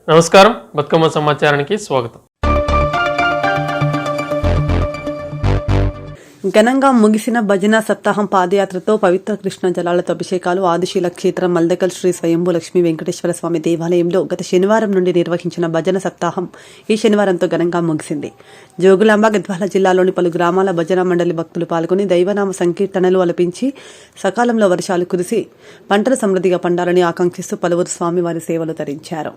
నమస్కారం, బతుకమ్మ సమాచారానికి స్వాగతం. ఘనంగా ముగిసిన భజన సప్తాహం పాదయాత్రతో పవిత్ర కృష్ణ జలాలతో అభిషేకాలు ఆదిశీల క్షేత్రం మల్దకల్ శ్రీ స్వయంభూ లక్ష్మీ వెంకటేశ్వర స్వామి దేవాలయంలో గత శనివారం నుండి నిర్వహించిన భజన సప్తాహం ఈ శనివారంతో ఘనంగా ముగిసింది. జోగులాంబ గద్వాల జిల్లాలోని పలు గ్రామాల భజన మండలి భక్తులు పాల్గొని దైవనామ సంకీర్తనలు అలపించి సకాలంలో వర్షాలు కురిసి పంటలు సమృద్ధిగా పండాలని ఆకాంక్షిస్తూ పలువురు స్వామివారి సేవలు తరించారు.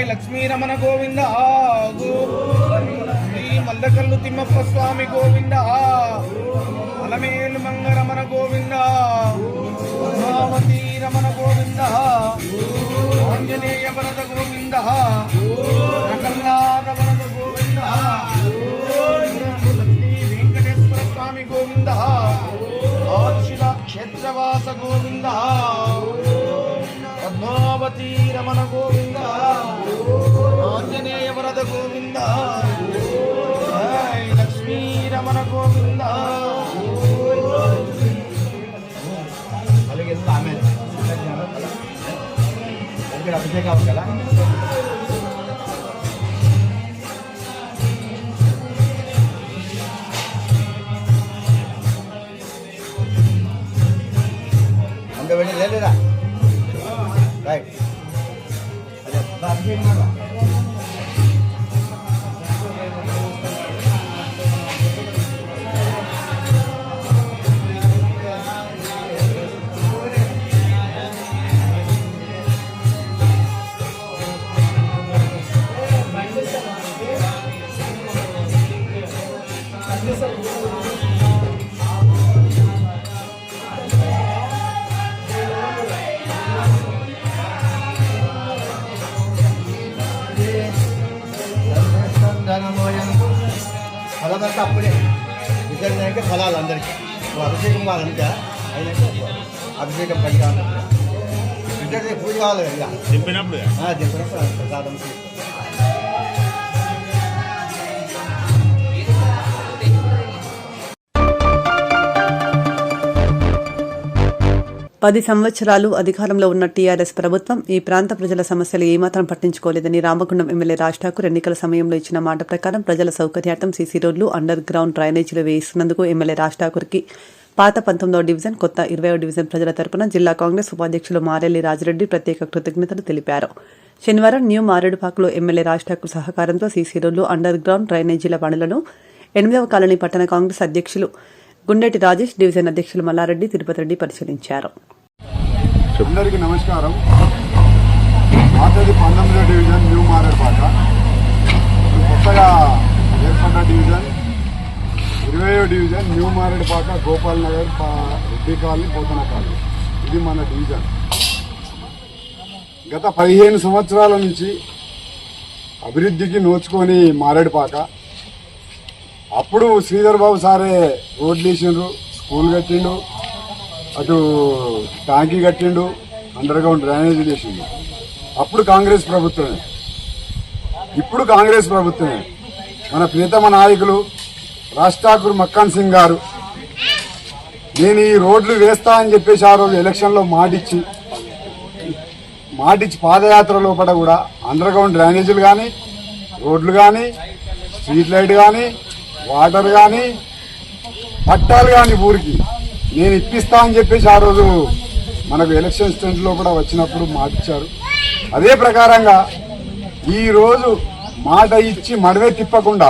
లక్ష్మీ రమణ గోవింద శ్రీ మల్లకల్లు తిమ్మప్ప స్వామి గోవింద, అలమేలు మంగరమణ గోవింద, పద్మావతి రమణ గోవింద, ఆంజనేయ వరద గోవింద, ప్రహ్లాద వరద గోవింద, లక్ష్మీ వెంకటేశ్వర స్వామి గోవింద, ఆదిశిల క్షేత్రవాస గోవింద, పద్మావతి రమణ గోవింద, ఆంజనేయ వరద గోవింద, లక్ష్మీ రమణ గోవింద. అభిషేకం అవ్వాలి కదా. అంత వెళ్ళి లేదా రైట్ అదే అభిషేకం ఫలమంతా అప్పుడే విజయానికి ఫలాలు అందరికీ అభిషేకం వాళ్ళంతా అయినాక అభిషేకం పని కావాలి విజయ పూజ కావాలి ఇక దింపినప్పుడు ప్రసాదం. పది సంవత్సరాలు అధికారంలో ఉన్న టీఆర్ఎస్ ప్రభుత్వం ఈ ప్రాంత ప్రజల సమస్యలు ఏమాత్రం పట్టించుకోలేదని రామగుండం ఎమ్మెల్యే రాజ్ ఠాకూర్ ఎన్నికల సమయంలో ఇచ్చిన మాట ప్రకారం ప్రజల సౌకర్యార్థం సీసీ రోడ్లు, అండర్ గ్రౌండ్ డ్రైనేజీలు వేస్తున్నందుకు ఎమ్మెల్యే రాజ్ ఠాకూర్కి పాత 19వ డివిజన్, కొత్త 20వ డివిజన్ ప్రజల తరపున జిల్లా కాంగ్రెస్ ఉపాధ్యక్షులు మారెల్లి రాజిరెడ్డి ప్రత్యేక కృతజ్ఞతలు తెలిపారు. శనివారం న్యూ మారేడుపాకలో ఎమ్మెల్యే రాజ్ ఠాకూర్ సహకారంతో సీసీ రోడ్లు, అండర్ గ్రౌండ్ డ్రైనేజీల పనులను 8వ కాలనీ పట్టణ కాంగ్రెస్ అధ్యక్షులు గుండెటి రాజేష్, డివిజన్ అధ్యక్షులు మల్లారెడ్డి, తిరుపతి రెడ్డి పరిశీలించారు. అందరికీ నమస్కారం. మాతది 19వ డివిజన్ న్యూ మారేడుపాక, కొత్తగా ఏర్పడ్డ డివిజన్ 20వ division new Maredupaka, Gopal Nagar, Reddy colony, Pothana colony. ఇది మన డివిజన్. గత 15 సంవత్సరాల నుంచి అభివృద్ధికి నోచుకొని మారేడుపాక. అప్పుడు శ్రీధర్ బాబు సారే రోడ్లు వేసిండ్రు, స్కూల్ కట్టిండు, అటు ట్యాంకీ కట్టిండు, అండర్ గ్రౌండ్ డ్రైనేజీ చేసిండు. అప్పుడు కాంగ్రెస్ ప్రభుత్వమే, ఇప్పుడు కాంగ్రెస్ ప్రభుత్వమే. మన ప్రియతమ నాయకులు రాజ్ ఠాకూర్ మక్కాన్ సింగ్ గారు నేను ఈ రోడ్లు వేస్తా అని చెప్పేసి ఆ రోజు ఎలక్షన్లో మాటిచ్చి పాదయాత్ర లోపల కూడా అండర్ గ్రౌండ్ డ్రైనేజీలు కానీ, రోడ్లు కానీ, స్ట్రీట్ లైట్ కానీ, వాటర్ కానీ, పట్టాలు కానీ ఊరికి నేను ఇప్పిస్తా అని చెప్పేసి ఆ రోజు మనకు ఎలక్షన్ స్టెంట్లో కూడా వచ్చినప్పుడు మాట ఇచ్చారు. అదే ప్రకారంగా ఈరోజు మాట ఇచ్చి మడవే తిప్పకుండా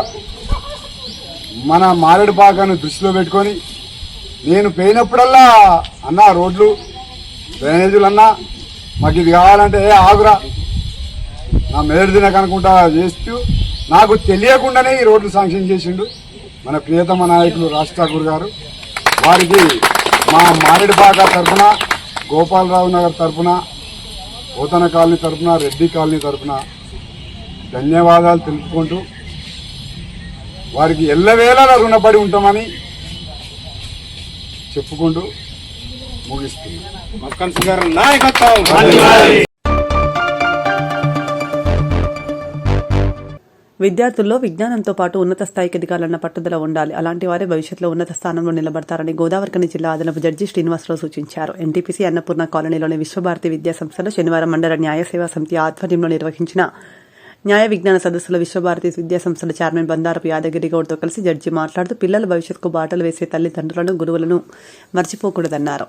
మన మారేడుపాకను దృష్టిలో పెట్టుకొని నేను పోయినప్పుడల్లా అన్నా రోడ్లు, డ్రైనేజీలు అన్నా మాకు ఇది కావాలంటే ఆగురా నా మేడు తినకనుకుంటా చేస్తూ నాకు తెలియకుండానే ఈ రోడ్లు శాంక్షన్ చేసిండు మన ప్రియతమ నాయకులు రాజ్ ఠాకూర్ గారు. వారికి మా మారేడుపాక తరఫున, గోపాలరావు నగర్ తరఫున, పోతన కాలనీ తరఫున, రెడ్డి కాలనీ తరఫున ధన్యవాదాలు తెలుపుకుంటూ వారికి ఎల్లవేళలా రుణపడి ఉంటామని చెప్పుకుంటూ ముగిస్తున్నాం. విద్యార్థుల్లో విజ్ఞానంతో పాటు ఉన్నత స్థాయికి ఎదగాలన్న పట్టుదల ఉండాలి. అలాంటి వారే భవిష్యత్తులో ఉన్నత స్థానంలో నిలబడతారని గోదావరిఖని జిల్లా అదనపు జడ్జి శ్రీనివాసరావు సూచించారు. ఎన్టీపీసీ అన్నపూర్ణ కాలనీలోని విశ్వభారతి విద్యా సంస్థలో శనివారం మండల న్యాయ సేవా సమితి ఆధ్వర్యంలో నిర్వహించిన న్యాయ విజ్ఞాన సదస్సులో విశ్వభారతి విద్యా సంస్థల చైర్మన్ బందారపు యాదగిరి గౌడ్తో కలిసి జడ్జి మాట్లాడుతూ పిల్లల భవిష్యత్తుకు బాటలు వేసే తల్లిదండ్రులను, గురువులను మర్చిపోకూడదన్నారు.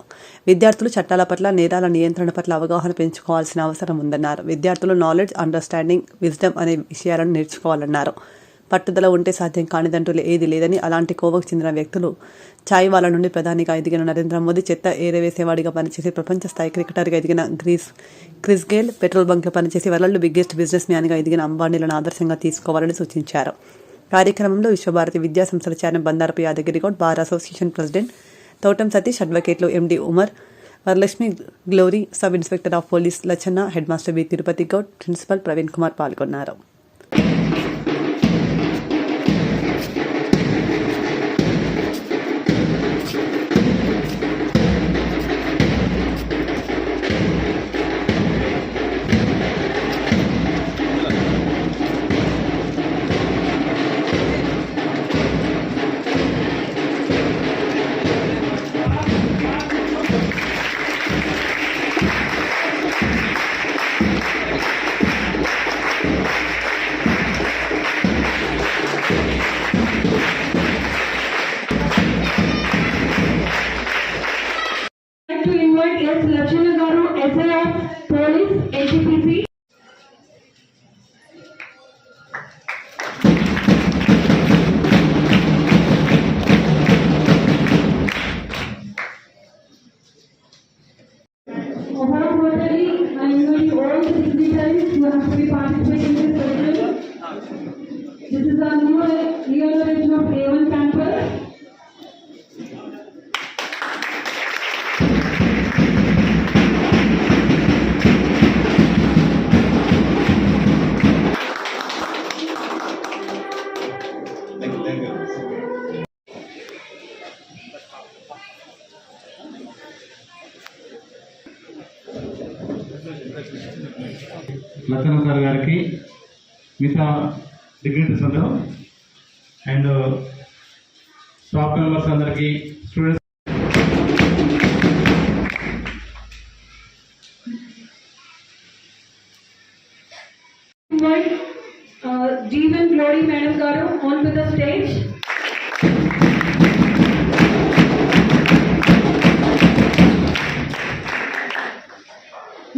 విద్యార్థులు చట్టాల పట్ల, నేరాల నియంత్రణ పట్ల అవగాహన పెంచుకోవాల్సిన అవసరం ఉందన్నారు. విద్యార్థులు నాలెడ్జ్, అండర్స్టాండింగ్, విజ్డమ్ అనే విషయాలను నేర్చుకోవాలన్నారు. పట్టుదల ఉంటే సాధ్యం కానిదంటూ ఏది లేదని, అలాంటి కోవకు చెందిన వ్యక్తులు చాయ్ వాలా నుండి ప్రధానిగా ఎదిగిన నరేంద్ర మోదీ, చెత్త ఏరవేసేవాడిగా పనిచేసి ప్రపంచ స్థాయి క్రికెటర్గా ఎదిగిన క్రిస్ గేల్, పెట్రోల్ బంక్లో పనిచేసి వరల్డ్ బిగ్గెస్ట్ బిజినెస్ మ్యాన్గా ఎదిగిన అంబానీలను ఆదర్శంగా తీసుకోవాలని సూచించారు. కార్యక్రమంలో విశ్వభారతి విద్యా సంస్థల chairman Bandarapu Yadagiri Goud, bar association president Thotam Satish, అడ్వకేట్లు MD Umar, Varalakshmi, Glory, sub inspector of police Lachanna, head master B Tirupati Goud, principal Praveen Kumar పాల్గొన్నారు. To invite S. Lachana Garu, SA of Police, ATPC. Totally, I invite all the dignitaries who have to be participating in this program. This is our new realization of A1 campus. Lachchanna sir గారికి, మిగతా dignities అందరూ and staff members అందరికీ, students Invite Jeevan Glory Madam Garu onto the stage.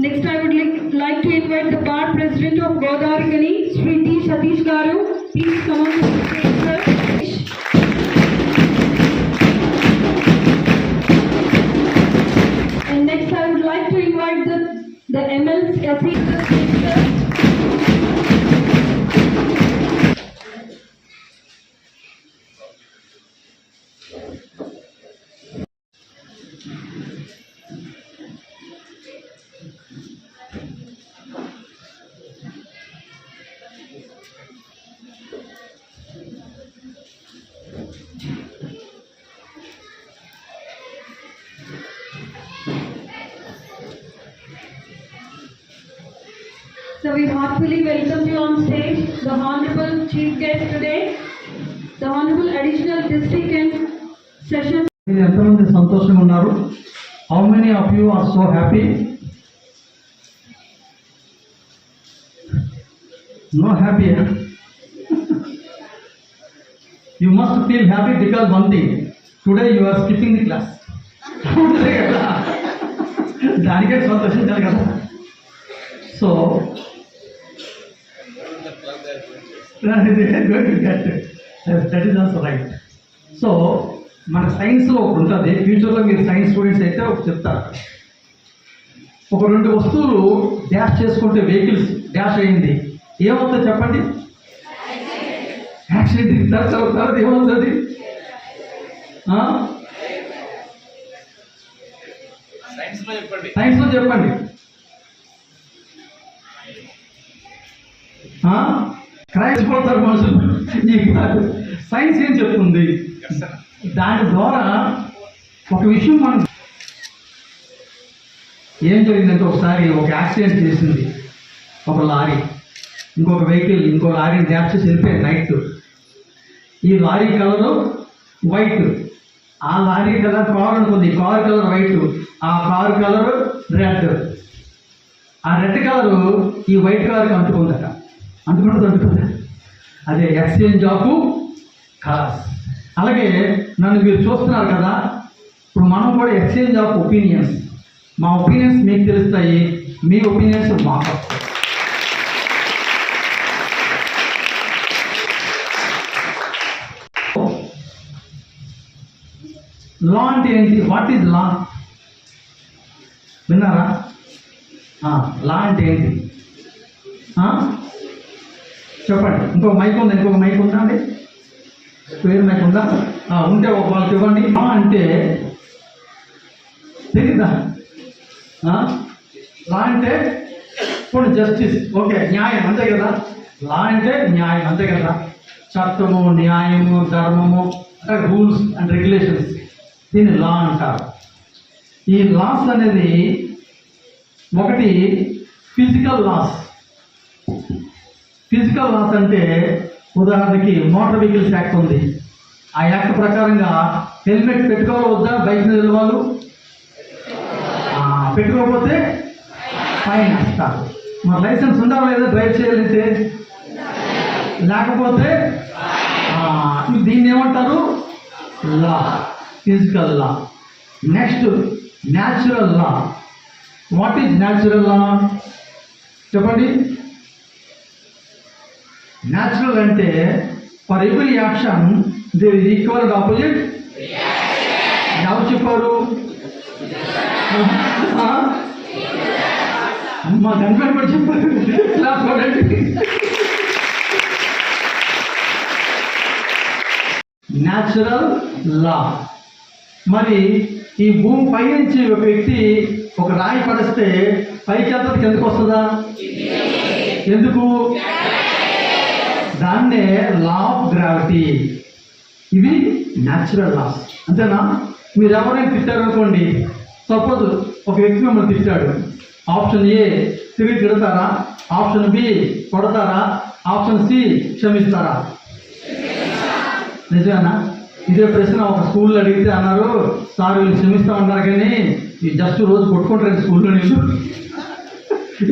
Next, I would like to invite the Bar President of Godavari Gani, Sri T. Satish Garu. Please come on to the stage, sir. And next, I would like to invite the MLs, SE, the stage, sir. So we heartily welcome you on stage, the Honorable Chief Guest today, the Honorable Additional District and Session. ఎంతమంది సంతోషంగా ఉన్నారు? How many of you are so happy? No happy. You must feel happy because one thing, today you are skipping the class. దానికే సంతోషించాలి కదా. So that is also right. సో మన సైన్స్లో ఒకటి ఉంటుంది, ఫ్యూచర్లో మీరు సైన్స్ స్టూడెంట్స్ అయితే ఒకటి చెప్తారు. ఒక రెండు వస్తువులు డాష్ చేసుకుంటే వెహికల్స్ డాష్ అయింది, ఏమవుతుంది చెప్పండి? యాక్సిడెంట్. తర్వాత ఏమవుతుంది? సైన్స్లో చెప్పండి. క్రైమ్స్ పోతారు మనుషులు. సైన్స్ ఏం చెప్తుంది? దాని ద్వారా ఒక విషయం మనం ఏం జరిగిందంటే, ఒకసారి ఒక యాక్సిడెంట్ చేసింది ఒక లారీ, ఇంకొక వెహికల్ ఇంకో లారీని డ్యాష్ చేసి వెళ్ళిపోయింది నైట్. ఈ లారీ కలరు వైట్, ఆ లారీ కలర్ కార్ అనుకుంది, కార్ కలర్ వైట్, ఆ కార్ కలర్ రెడ్, ఆ రెడ్ కలరు ఈ వైట్ కలర్కి అంటుకుందట. అంటుకుంటుంది. అదే ఎక్స్చేంజ్ ఆఫ్ కలర్స్. అలాగే నన్ను మీరు చూస్తున్నారు కదా, ఇప్పుడు మనం కూడా ఎక్స్చేంజ్ ఆఫ్ ఒపీనియన్స్. మా ఒపీనియన్స్ మీకు తెలుస్తాయి, మీ ఒపీనియన్స్ మాకు వస్తాయి. లా అంటే ఏంటి? What is law? విన్నారా? లా అంటే ఏంటి చెప్పండి. ఇంకొక మైక్ ఉందా అండి? స్క్వేర్ మైక్ ఉందా? ఉంటే ఒక వాళ్ళకి ఇవ్వండి. లా అంటే తెలీదా? లా అంటే ఇప్పుడు జస్టిస్, ఓకే, న్యాయం అంతే కదా. లా అంటే న్యాయం అంతే కదా. చట్టము, న్యాయము, ధర్మము అంటే రూల్స్ అండ్ రెగ్యులేషన్స్, దీన్ని లా అంటారు. ఈ లాస్ అనేది ఒకటి ఫిజికల్ లాస్. ఫిజికల్ లాస్ అంటే ఉదాహరణకి మోటార్ వెహికల్స్ యాక్ట్ ఉంది. ఆ యాక్ట్ ప్రకారంగా హెల్మెట్ పెట్టుకోవాలి వద్దా బైక్ మీద వాళ్ళు? పెట్టుకోకపోతే ఫైన్ వేస్తారు. మరి లైసెన్స్ ఉండాలి లేదా డ్రైవ్ చేయాలంటే? లేకపోతే దీన్ని ఏమంటారు? Law, physical law. Next natural law. What is natural law చెప్పండి? న్యాచురల్ అంటే for every action there is equal and opposite. ఎవరు చెప్పారు? మా గంటలు కూడా చెప్పారు. Natural law. మరి ఈ భూమి పై నుంచి ఒక వ్యక్తి ఒక రాయి పడిస్తే పైకి వెళ్తుంది, కిందకు వస్తుందా? ఎందుకు? దాన్నే లా ఆఫ్ గ్రావిటీ. ఇవి న్యాచురల్ లాస్, అంతేనా? మీరు ఎవరైనా తిట్టారనుకోండి, సపోజ్ ఒక వ్యక్తి మిమ్మల్ని తిట్టాడు. ఆప్షన్ ఏ తిరిగి తిడతారా? ఆప్షన్ బి కొడతారా? ఆప్షన్ సి క్షమిస్తారా? నిజమేనా? ఇదే ప్రశ్న ఒక స్కూల్లో అడిగితే అన్నారు, సార్ వీళ్ళు క్షమిస్తామన్నారు కానీ ఈ జస్ట్ రోజు కొట్టుకుంటారు స్కూల్లో నీళ్ళు,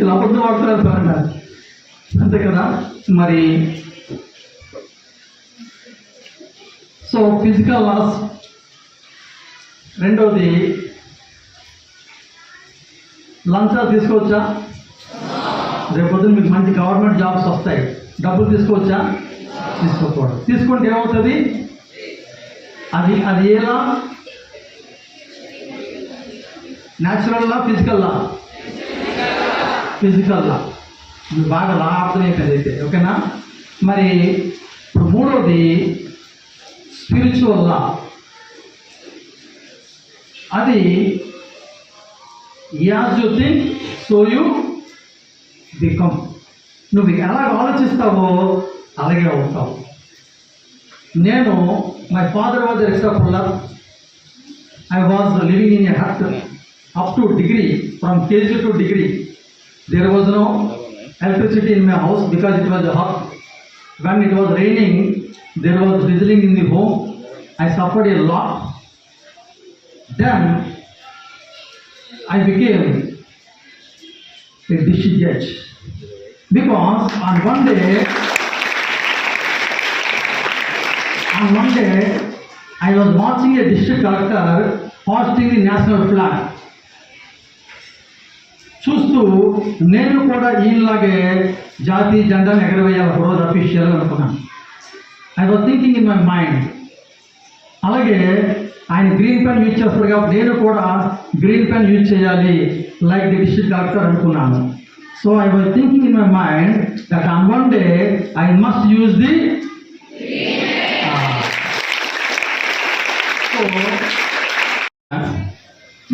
ఇలా అబద్ధం ఆడుతున్నారు సార్ అన్నారు. అంతే కదా. మరి సో ఫిజికల్ లాస్. రెండోది, లంచాలు తీసుకోవచ్చా? రేపొద్దున మీకు మంచి గవర్నమెంట్ జాబ్స్ వస్తాయి, డబ్బులు తీసుకోవచ్చా? తీసుకోకూడదు. తీసుకుంటే ఏమవుతుంది? అది ఎలా? న్యాచురల్ లా, ఫిజికల్ లా? ఫిజికల్ లా. మీరు బాగా లా అర్థమైపోయింది అయితే, ఓకేనా? మరి ఇప్పుడు మూడోది స్పిరిచువల్ లా. అది as you think so you become. నువ్వు ఎలా ఆలోచిస్తావో అలాగే అవుతావు. నేను మై ఫాదర్ వాజ్ ఎక్స్ట్రాపులర్. I was living in a hut up to degree, from KG to degree. There was no electricity in my house because it was hot. When it was raining, there was drizzling in the home. I suffered a lot. Then I became a district judge because on one day I was watching a district collector hoisting the national flag. చూస్తూ నేను కూడా ఈయనలాగే జాతీయ జెండాను ఎగరవేయాలి రోజు official అనుకున్నాను. I was thinking in my mind. అలాగే ఆయన green pen use చేస్తారు కాబట్టి నేను కూడా గ్రీన్ పెన్ యూజ్ చేయాలి లైక్ ది డిస్ట్రిక్ట్ కలెక్టర్ అనుకున్నాను. So I was thinking in my mind that on one day I must use the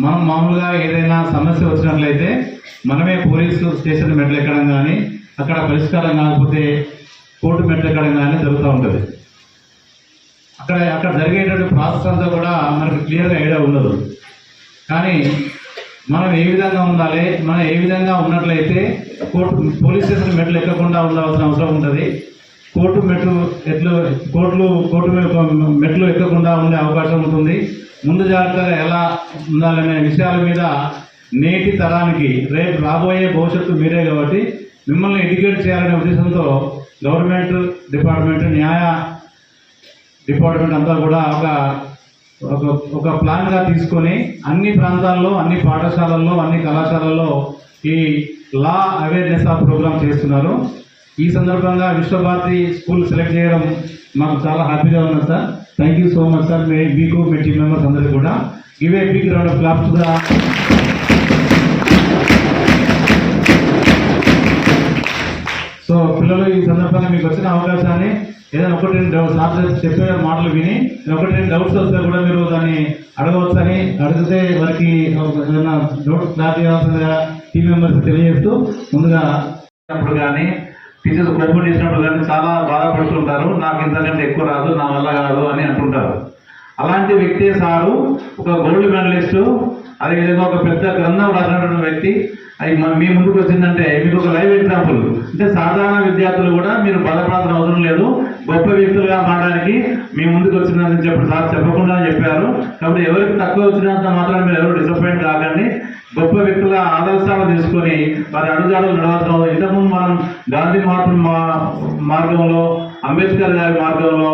మనం మామూలుగా ఏదైనా సమస్య వచ్చినట్లయితే మనమే పోలీసు స్టేషన్ మెట్లు ఎక్కడం కానీ, అక్కడ పరిష్కారం కాకపోతే కోర్టు మెట్లు ఎక్కడం కానీ జరుగుతూ ఉంటుంది. అక్కడ జరిగేటువంటి ప్రాసెస్ అంతా కూడా మనకు క్లియర్గా ఐడియా ఉండదు. కానీ మనం ఏ విధంగా ఉండాలి, మనం ఏ విధంగా ఉన్నట్లయితే పోలీస్ స్టేషన్ మెట్లు ఎక్కకుండా ఉండవలసిన అవసరం ఉంటుంది. కోర్టు మెట్లు ఎక్కకుండా ఉండే అవకాశం ఉంటుంది. ముందు జాగ్రత్తగా ఎలా ఉండాలనే విషయాల మీద నేటి తరానికి, రేపు రాబోయే భవిష్యత్తు మీరే కాబట్టి మిమ్మల్ని ఎడ్యుకేట్ చేయాలనే ఉద్దేశంతో గవర్నమెంట్ డిపార్ట్మెంట్, న్యాయ డిపార్ట్మెంట్ అంతా కూడా ఒక ప్లాన్గా తీసుకొని అన్ని ప్రాంతాల్లో, అన్ని పాఠశాలల్లో, అన్ని కళాశాలల్లో ఈ లా అవేర్నెస్ ప్రోగ్రామ్ చేస్తున్నారు. ఈ సందర్భంగా విశ్వభారతి స్కూల్ సెలెక్ట్ చేయడం మాకు చాలా హ్యాపీగా ఉన్నది sir. Thank you so much sir. మీకు మీ టీమ్ మెంబర్స్ అందరికీ కూడా give a big round of claps to the. So పిల్లలు, ఈ సందర్భంగా మీకు వచ్చిన అవకాశాన్ని ఏదైనా ఒకటి రెండు సార్ చెప్పే మాటలు విని ఒకటి రెండు డౌట్స్ వస్తే కూడా మీరు దాన్ని అడగవచ్చని, అడిగితే వారికి ఏదైనా డౌట్స్ క్లారిటీ కావాల్సిందిగా టీం మెంబర్స్ తెలియజేస్తూ, ముందుగా అప్పుడు కానీ టీచర్స్ కోపం చేసినప్పుడు కానీ చాలా బాధపడుతుంటారు. నాకు ఇంతకంటే ఎక్కువ రాదు, నా వల్ల కాదు అని అంటుంటారు. అలాంటి వ్యక్తి సారు ఒక గోల్డ్ మెడలిస్టు, అదేవిధంగా ఒక పెద్ద గ్రంథం రాసినటువంటి వ్యక్తి. అది మీ ముందుకు వచ్చిందంటే మీకు ఒక లైవ్ ఎగ్జాంపుల్. అంటే సాధారణ విద్యార్థులు కూడా మీరు బాధపడాల్సిన అవసరం లేదు, గొప్ప వ్యక్తులుగా మారడానికి మీ ముందుకు వచ్చిందని చెప్పి సార్ చెప్పకుండా చెప్పారు. కాబట్టి ఎవరికి తక్కువ వచ్చినంత మాత్రం మీరు ఎవరు డిసప్పాయింట్ కాకండి. గొప్ప వ్యక్తుల ఆదర్శాలు తీసుకొని వారి అడుగుజాడలు నడవడం. ఇంతకుముందు మనం గాంధీ మార్గంలో, అంబేద్కర్ గారి మార్గంలో,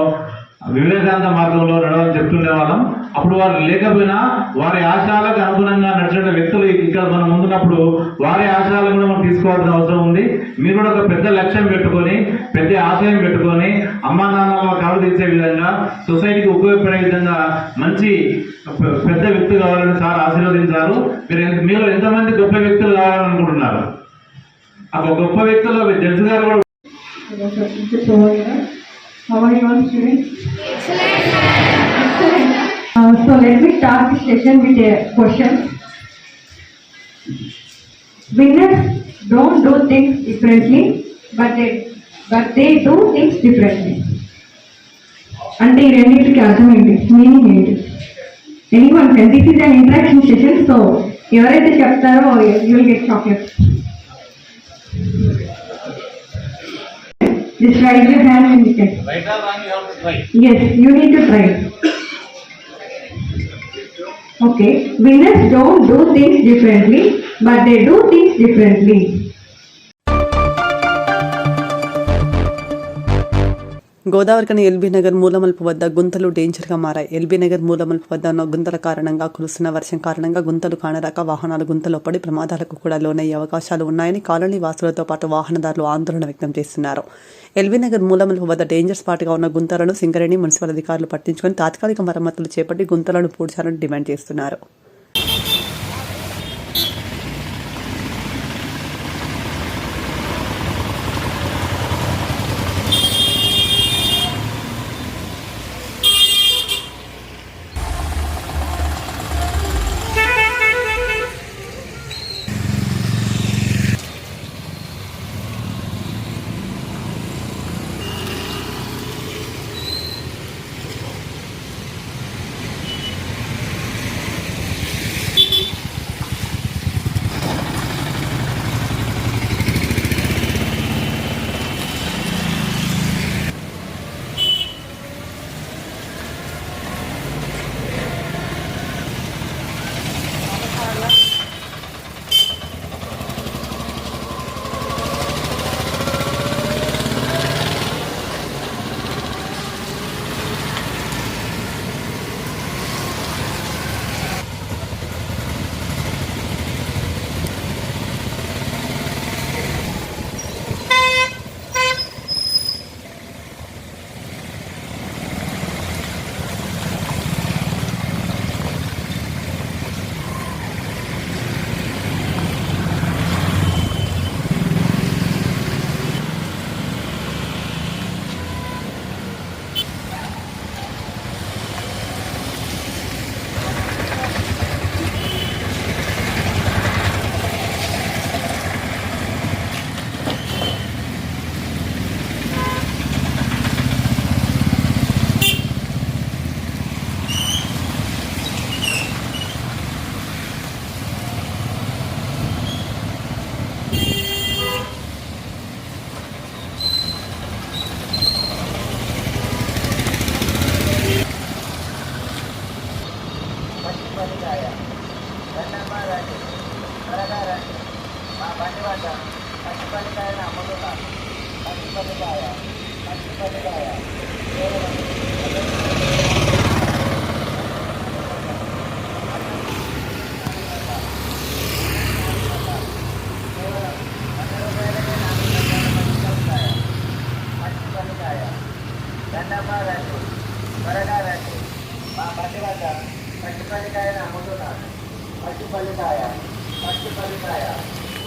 వివేకానంద మార్గంలో నడవని చెప్తుండే వాళ్ళం. అప్పుడు వారు లేకపోయినా వారి ఆశయాలకు అనుగుణంగా నడిచిన వ్యక్తులు ఇక్కడ మనం ముందున్నప్పుడు వారి ఆశయాలను కూడా మనం తీసుకోవాల్సిన అవసరం ఉంది. మీరు కూడా ఒక పెద్ద లక్ష్యం పెట్టుకొని, పెద్ద ఆశయం పెట్టుకొని, అమ్మా నాన్నల కాలు తీసే విధంగా, సొసైటీకి ఉపయోగపడే విధంగా మంచి పెద్ద వ్యక్తి కావాలని సార్ ఆశీర్వదించారు. మీరు ఎంతమంది గొప్ప వ్యక్తులు కావాలని అనుకుంటున్నారు? ఆ గొప్ప వ్యక్తుల్లో జడ్జి గారు కూడా How are you all, students? Excellent. So let me start this session with a question. Winners don't do things differently, but they do things differently. అంటే ఈ రెండింటికి అర్థం ఏంటి, మీనింగ్ ఏంటి? Anyone can. This is an interaction session. So ఎవరైతే చెప్తారో you will get chocolates. Just raise your hand and you can. Right or wrong, you have to try. Yes, you need to try. Okay, winners don't do things differently, but they do things differently. గోదావరికని LB Nagar మూలమలుపు వద్ద గుంతలు డేంజర్గా మారాయి. LB Nagar మూలమలుపు వద్ద ఉన్న గుంతల కారణంగా కురుస్తున్న వర్షం కారణంగా గుంతలు కానరాక వాహనాలు గుంతలో పడి ప్రమాదాలకు కూడా లోనయ్యే అవకాశాలు ఉన్నాయని కాలనీ వాసులతో పాటు వాహనదారులు ఆందోళన వ్యక్తం చేస్తున్నారు. ఎల్బీ నగర్ మూలమలుపు వద్ద డేంజర్ స్పాట్గా ఉన్న గుంతలను సింగరేణి మున్సిపల్ అధికారులు పట్టించుకొని తాత్కాలిక మరమ్మతులు చేపట్టి గుంతలను పూడ్చాలని డిమాండ్ చేస్తున్నారు.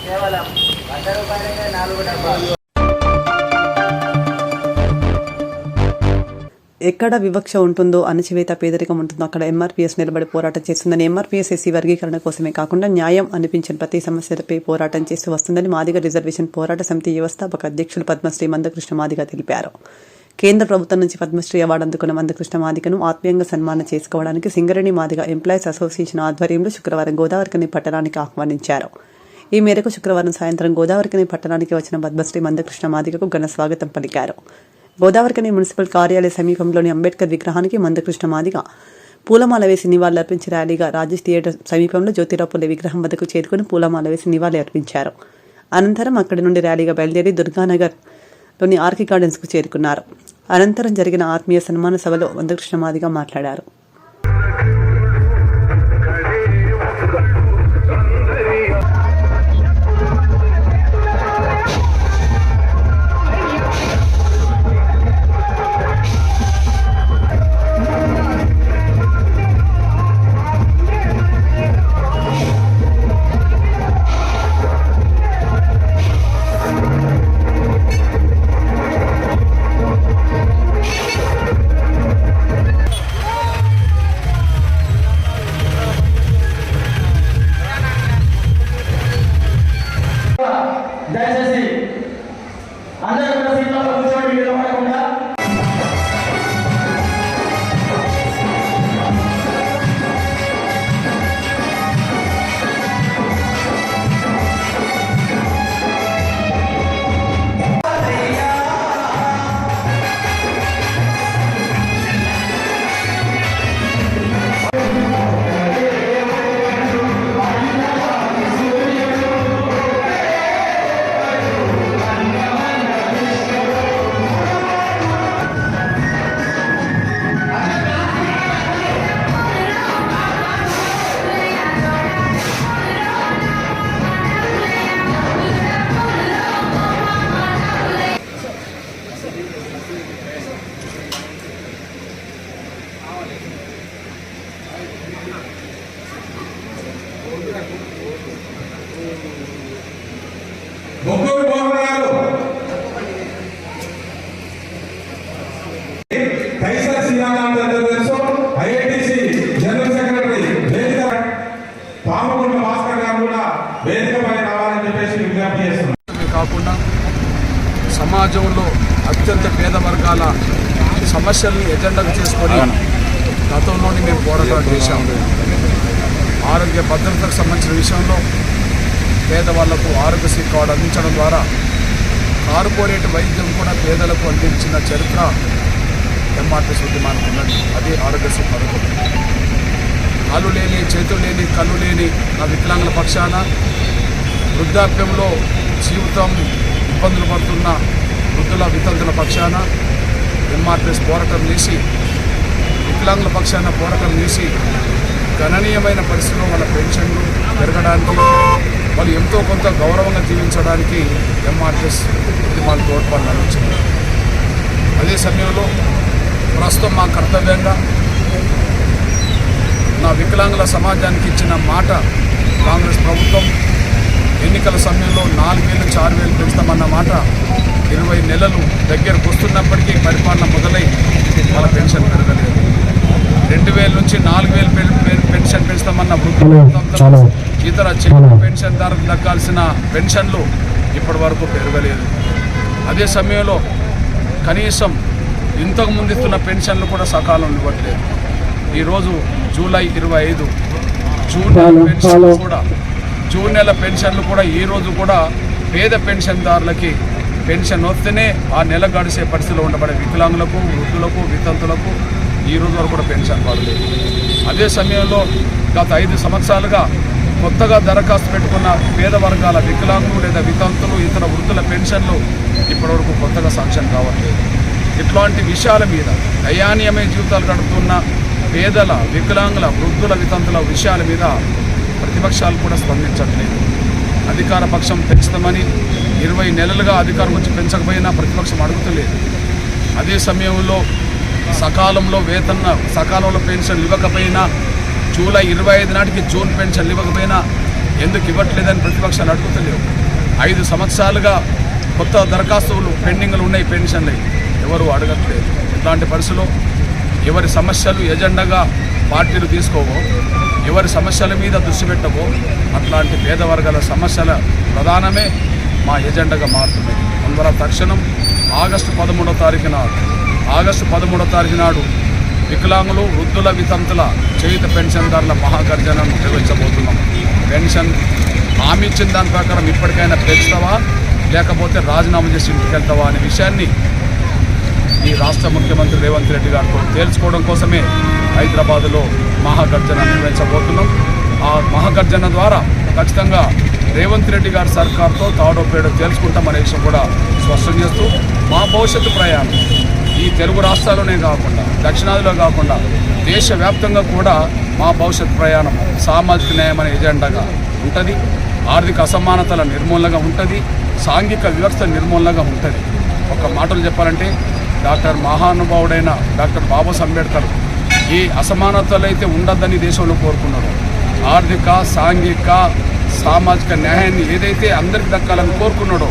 కేవలం 100 రూపాయలకే 4 డబ్బాలు. ఎక్కడ వివక్ష ఉంటుందో, అణచివేత, పేదరికం ఉంటుందో అక్కడ ఎంఆర్పీఎస్ నిలబడి పోరాటం చేస్తుందని, ఎంఆర్పీఎస్ ఎస్సీ వర్గీకరణ కోసమే కాకుండా న్యాయం అనిపించిన ప్రతి సమస్యలపై పోరాటం చేస్తూ వస్తుందని మాదిగ రిజర్వేషన్ పోరాట సమితి వ్యవస్థాపక అధ్యక్షులు పద్మశ్రీ మందకృష్ణ మాదిగ తెలిపారు. కేంద్ర ప్రభుత్వం నుంచి పద్మశ్రీ అవార్డు అందుకున్న మందకృష్ణ మాదిగను ఆత్మీయంగా సన్మానం చేసుకోవడానికి సింగరేణి మాదిగ ఎంప్లాయీస్ అసోసియేషన్ ఆధ్వర్యంలో శుక్రవారం గోదావరికని పట్టణానికి ఆహ్వానించారు. ఈ మేరకు శుక్రవారం సాయంత్రం గోదావరికని పట్టణానికి వచ్చిన పద్మశ్రీ మందకృష్ణ మాదిగకు ఘన స్వాగతం పలికారు. గోదావరికని మున్సిపల్ కార్యాలయ సమీపంలోని అంబేద్కర్ విగ్రహానికి మందకృష్ణ మాదిగ పూలమాల వేసి నివాళులర్పించి ర్యాలీగా రాజేష్ థియేటర్ సమీపంలో జ్యోతిరావు పూలే విగ్రహం వద్దకు చేరుకుని పూలమాల వేసి నివాళి అర్పించారు. అనంతరం అక్కడి నుండి ర్యాలీగా బయలుదేరి దుర్గానగర్లోని ఆర్కి గార్డెన్స్కు చేరుకున్నారు. అనంతరం జరిగిన ఆత్మీయ సన్మాన సభలో మందకృష్ణ మాదిగ మాట్లాడారు. దయచేసి అందరూ కూడా సీట్లో కూర్చోండి, నిలబడకుండా. ముగ్గురు మోహనాలు కైసర్ శ్రీరామ్ తెలుసు, ఐఐటిసి జనరల్ సెక్రటరీ వేదిక పామగుండ భాస్కర్ గారు కూడా వేదికపై రావాలని చెప్పేసి విజ్ఞప్తి చేస్తున్నారు. కాకుండా సమాజంలో అత్యంత పేద వర్గాల సమస్యల్ని ఎజెండాగా చేసుకొని గతంలోని మేము పోరాటం చేశాము. ఆరోగ్య భద్రతకు సంబంధించిన విషయంలో పేదవాళ్లకు ఆరోగ్యశ్రీ కార్డు అందించడం ద్వారా కార్పొరేట్ వైద్యం కూడా పేదలకు అందించిన చరిత్ర ఎంఆర్పీఎస్ ఉద్యమానికి ఉన్నది. అది ఆరోగ్యశ్రీ పథకం. కాళ్ళు లేని, చేతులు లేని, కళ్ళు లేని నా వికలాంగుల పక్షాన, వృద్ధాప్యంలో జీవితం ఇబ్బందులు పడుతున్న వృద్ధుల వితంతుల పక్షాన ఎంఆర్పీఎస్ పోరాటం చేసి, వికలాంగుల పక్షాన పోరాటం చేసి గణనీయమైన పరిస్థితుల్లో వాళ్ళ పెన్షన్లు పెరగడానికి, వాళ్ళు ఎంతో కొంత గౌరవంగా జీవించడానికి ఎంఆర్పీఎస్ ఉద్యమాలు తోడ్పాటు అందించింది. అదే సమయంలో ప్రస్తుతం మా కర్తవ్యంగా నా వికలాంగుల సమాజానికి ఇచ్చిన మాట కాంగ్రెస్ ప్రభుత్వం ఎన్నికల సమయంలో 4,000 నుంచి 6,000 పెంచుతామన్న మాట 20 నెలలు దగ్గరకు వస్తున్నప్పటికీ పరిపాలన మొదలై వాళ్ళ పెన్షన్ పెరగలేదు. 2,000 నుంచి 4,000 పెన్షన్ పెంచుతామన్న వృద్ధులు, ఇతర చిన్న పెన్షన్దారులకు దక్కాల్సిన పెన్షన్లు ఇప్పటి వరకు పెరగలేదు. అదే సమయంలో కనీసం ఇంతకుముందు ఇస్తున్న పెన్షన్లు కూడా సకాలంలో ఇవ్వట్లేదు. ఈరోజు జూలై 25 జూన్ నెల పెన్షన్లు కూడా ఈరోజు కూడా పేద పెన్షన్దారులకి పెన్షన్ వస్తేనే ఆ నెల గడిచే పరిస్థితిలో ఉండబడే వికలాంగులకు, వృద్ధులకు, వితంతులకు ఈరోజు వరకు కూడా పెన్షన్ పడలేదు. అదే సమయంలో గత 5 సంవత్సరాలుగా కొత్తగా దరఖాస్తు పెట్టుకున్న పేద వర్గాల వికలాంగులు లేదా వితంతులు, ఇతర వృద్ధుల పెన్షన్లు ఇప్పటివరకు కొత్తగా శాంక్షన్ కావట్లేదు. ఇట్లాంటి విషయాల మీద దయానీయమైన జీవితాలు గడుపుతున్న పేదల, వికలాంగుల, వృద్ధుల, వితంతుల విషయాల మీద ప్రతిపక్షాలు కూడా స్పందించట్లేదు. అధికార పక్షం పెంచుతామని 20 నెలలుగా అధికారం వచ్చి పెంచకపోయినా ప్రతిపక్షం అడుగుతలేదు. అదే సమయంలో సకాలంలో పెన్షన్ ఇవ్వకపోయినా, జూలై 25 నాటికి జూన్ పెన్షన్ ఇవ్వకపోయినా ఎందుకు ఇవ్వట్లేదని ప్రతిపక్షాలు అడుగుతలేవు. 5 సంవత్సరాలుగా కొత్త దరఖాస్తులు పెండింగ్లు ఉన్నాయి, పెన్షన్లు ఎవరు అడగట్లేదు. ఇట్లాంటి పరిస్థితుల్లో ఎవరి సమస్యలు ఎజెండాగా పార్టీలు తీసుకోవో, ఎవరి సమస్యల మీద దృష్టి పెట్టవో అట్లాంటి పేద వర్గాల సమస్యల ప్రధానమే మా ఎజెండాగా మారుతుంది. అందువల్ల తక్షణం ఆగస్టు 13వ తారీఖు నాడు వికలాంగులు, వృద్ధుల, వితంతుల చేయుత పెన్షన్దారుల మహాగర్జనను నిర్వహించబోతున్నాం. పెన్షన్ హామీ ఇచ్చిన దాని ప్రకారం ఇప్పటికైనా పెంచుతావా లేకపోతే రాజీనామా చేసి ఇంటికి వెళ్తావా అనే విషయాన్ని ఈ రాష్ట్ర ముఖ్యమంత్రి రేవంత్ రెడ్డి గారితో తేల్చుకోవడం కోసమే హైదరాబాదులో మహాగర్జన నిర్వహించబోతున్నాం. ఆ మహాగర్జన ద్వారా ఖచ్చితంగా రేవంత్ రెడ్డి గారి సర్కార్తో తాడో పేడో తేల్చుకుంటామనే విషయం కూడా స్పష్టం చేస్తూ మా భవిష్యత్తు ప్రయాణం ఈ తెలుగు రాష్ట్రాల్లోనే కాకుండా దక్షిణాదిలో కాకుండా దేశవ్యాప్తంగా కూడా మా భవిష్యత్ ప్రయాణం సామాజిక న్యాయం అనే ఎజెండాగా ఉంటుంది. ఆర్థిక అసమానతల నిర్మూలనగా ఉంటుంది. సాంఘిక వ్యవస్థ నిర్మూలనగా ఉంటుంది. ఒక మాటలు చెప్పాలంటే మహానుభావుడైన డాక్టర్ బాబాసాహెబ్ అంబేద్కర్ ఏ అసమానతలు అయితే ఉండద్దని దేశంలో కోరుకున్నారో, ఆర్థిక, సాంఘిక, సామాజిక న్యాయాన్ని ఏదైతే అందరికి దక్కాలని కోరుకున్నాడో